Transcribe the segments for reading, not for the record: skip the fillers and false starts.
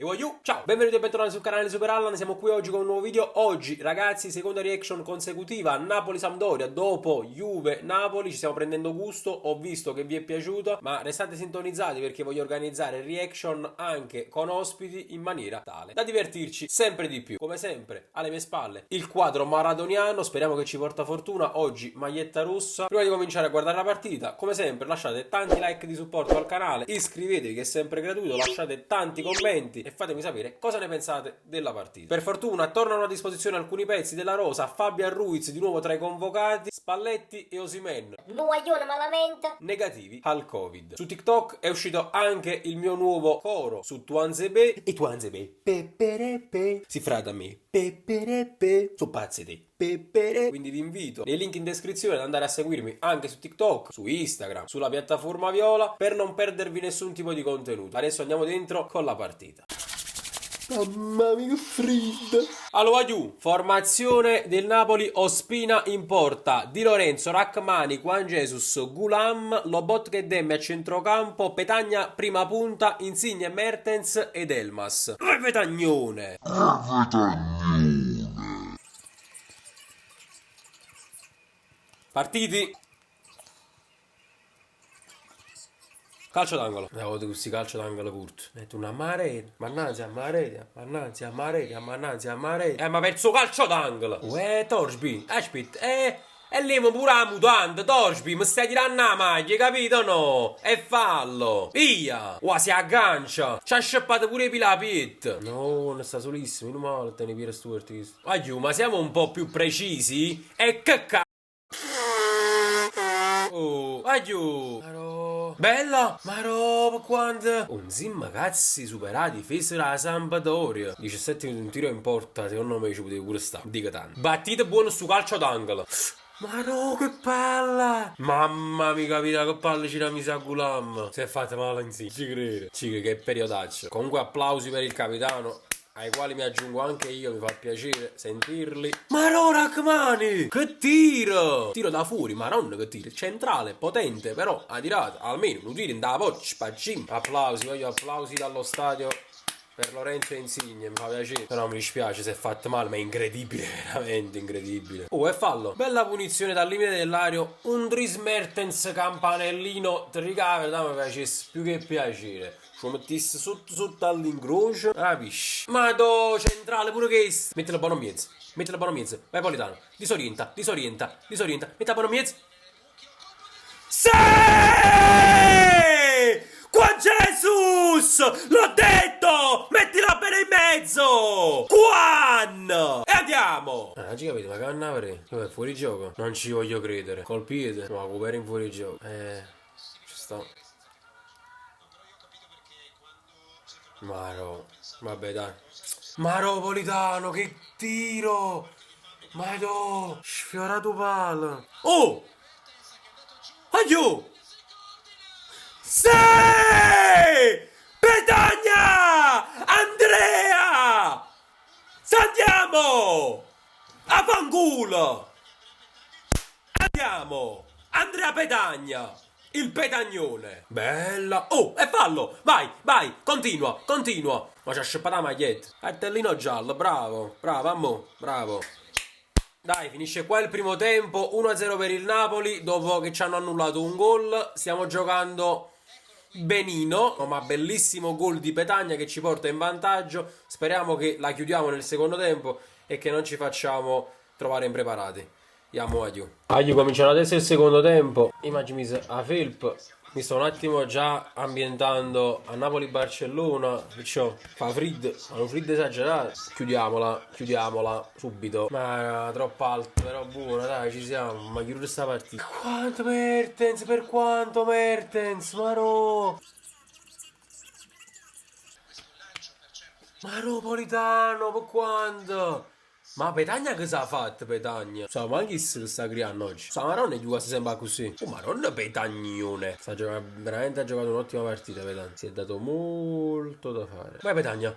E voglio, ciao, benvenuti e bentornati sul canale Super Allan, siamo qui oggi con un nuovo video. Oggi ragazzi, seconda reaction consecutiva, Napoli-Sampdoria, dopo Juve-Napoli, ci stiamo prendendo gusto, ho visto che vi è piaciuto, ma restate sintonizzati perché voglio organizzare reaction anche con ospiti in maniera tale da divertirci sempre di più. Come sempre, alle mie spalle, il quadro maradoniano, speriamo che ci porta fortuna, oggi maglietta rossa. Prima di cominciare a guardare la partita, come sempre lasciate tanti like di supporto al canale, iscrivetevi che è sempre gratuito, lasciate tanti commenti e fatemi sapere cosa ne pensate della partita. Per fortuna tornano a disposizione alcuni pezzi della rosa, Fabian Ruiz di nuovo tra i convocati, Spalletti e Osimhen Guaglione malamente negativi al Covid. Su TikTok è uscito anche il mio nuovo coro su Tuanzebe e Tuanzebe peperepe si fra da me peperepe su pazzi te pepere. Quindi vi invito nei link in descrizione ad andare a seguirmi anche su TikTok, su Instagram, sulla piattaforma Viola per non perdervi nessun tipo di contenuto. Adesso andiamo dentro con la partita. Mamma mia, che freddo! Allora, giù, formazione del Napoli: Ospina in porta, Di Lorenzo, Rachmani, Juan Jesus, Gulam, Lobotka e Demme a centrocampo, Petagna prima punta, Insigne, Mertens ed Elmas. Petagnone! Partiti! Calcio d'angolo. Ho di questi calcio d'angolo curto. Metto una marete. Mannaggia, marete. Mannaggia, marete. Mannaggia, marete. Ma penso calcio d'angolo. Torsby. Aspetta. E lì mi pure la mutanda. Torsby, mi stai tirando la maglia, capito no? E fallo. Via. Si aggancia. Ci ha scappato pure i pilapit. No, non sta solissimo. Non male, te ne pire Stuart. Aiù, ma siamo un po' più precisi? E che cazzo. Oh, aiù. Bella! Ma roba quando? Un zim cazzi superati fecero la Sampdoria. 17 minuti un tiro in porta, secondo me ci potevi pure stare. Dica tanto. Battite buono su calcio d'angolo. Ma no, che palla! Mamma mia, capita che palla ci l'ha messa a Gulam. Si è fatta male in sì, ci credo. Che periodaccio. Comunque applausi per il capitano, ai quali mi aggiungo anche io, mi fa piacere sentirli. Ma no, Rachmani! Che tiro! Tiro da fuori, ma non che tiro. Centrale, potente, però ha tirato almeno un tiro in da porta, spaccino. Applausi, voglio applausi dallo stadio per Lorenzo e Insigne, mi fa piacere. Però mi dispiace, si è fatto male, ma è incredibile, veramente incredibile. È fallo. Bella punizione dal limite dell'area. Un Dries Mertens campanellino tricavera, mi piacesse più che piacere. Ci mettesse sotto all'incrocio. Capisci? Ma do centrale pure che mettila buono mezzo. Mettila buono mezzo. Vai Politano. Disorienta. Mettila buono mezzo. Sì! Qua Jesus! L'ho detto! Mettila bene in mezzo! Quan! E andiamo! Ci capite, ma che annavere? Fuori gioco? Non ci voglio credere. Col piede? No, recupera in fuori gioco. Ci sta. Maro, vabbè dai. Maro Politano, che tiro! Mado, sfiorato palo. Oh! Aiù! Sì! Petagna! Andrea! Andiamo! A fanculo! Andiamo! Andrea Petagna! Il petagnone! Bella! Oh, è fallo! Vai, continua! Ma c'ha scappato la maglietta. Cartellino giallo, bravo, ammo, bravo. Dai, finisce qua il primo tempo, 1-0 per il Napoli, dopo che ci hanno annullato un gol. Stiamo giocando benino, ma bellissimo gol di Petagna che ci porta in vantaggio. Speriamo che la chiudiamo nel secondo tempo e che non ci facciamo trovare impreparati. Andiamo Aiù cominciano adesso il secondo tempo. Immagini a Felp. Mi sto un attimo già ambientando a Napoli-Barcellona. Perciò fa freddo, ma un freddo esagerato. Chiudiamola subito. Ma era troppo alto, però buona, dai, ci siamo. Ma chiude sta partita. Per quanto Mertens? Ma no! Politano, per quanto? Ma Petagna che s'ha fatto, Petagna? Ma chi se sta creando oggi? Maronna è quasi sempre così. Maronna Petagnone. Veramente ha giocato un'ottima partita, Petagna. Si è dato molto da fare. Vai Petagna.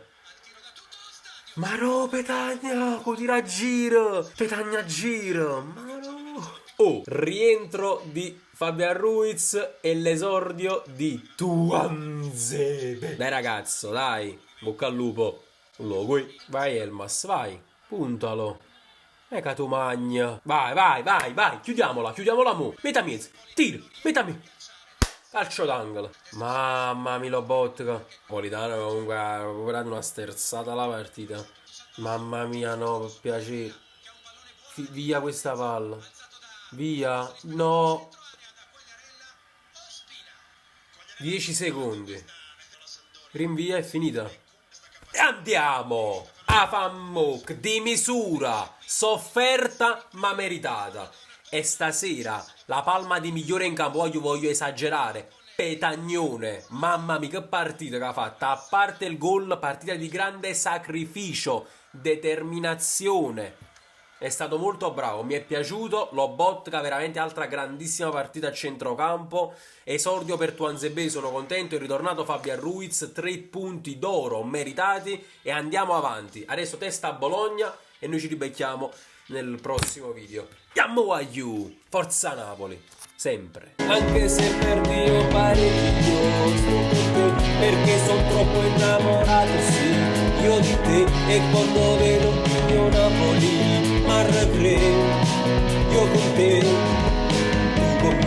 Ma no, Petagna, tira a giro. Petagna a giro. Ma no. Oh, rientro di Fabian Ruiz e l'esordio di Tuanzebe. Dai ragazzo, dai, bocca al lupo. Logui. Vai Elmas, vai, puntalo. Ecco tu magna. Vai, chiudiamola mo. Metamiez, tiro, metami. Calcio d'angolo. Mamma mia, Lobotka. Politano comunque ha proprio dato una sterzata alla partita. Mamma mia, no, per piacere. Via questa palla. Via. No. 10 secondi. Rinvia e finita. E andiamo a Fammok di misura. Sofferta ma meritata. E stasera la palma di migliore in campo, voglio esagerare, Petagnone, mamma mia che partita che ha fatto, a parte il gol, partita di grande sacrificio, determinazione, è stato molto bravo, mi è piaciuto, Lobotka veramente altra grandissima partita a centrocampo, esordio per Tuanzebe, sono contento, è ritornato Fabian Ruiz, 3 punti d'oro meritati e andiamo avanti, adesso testa a Bologna e noi ci ribecchiamo nel prossimo video. Andiamo a you, Forza Napoli, sempre. Anche se per Dio parecchio perché sono troppo innamorato, sì, io di te e quando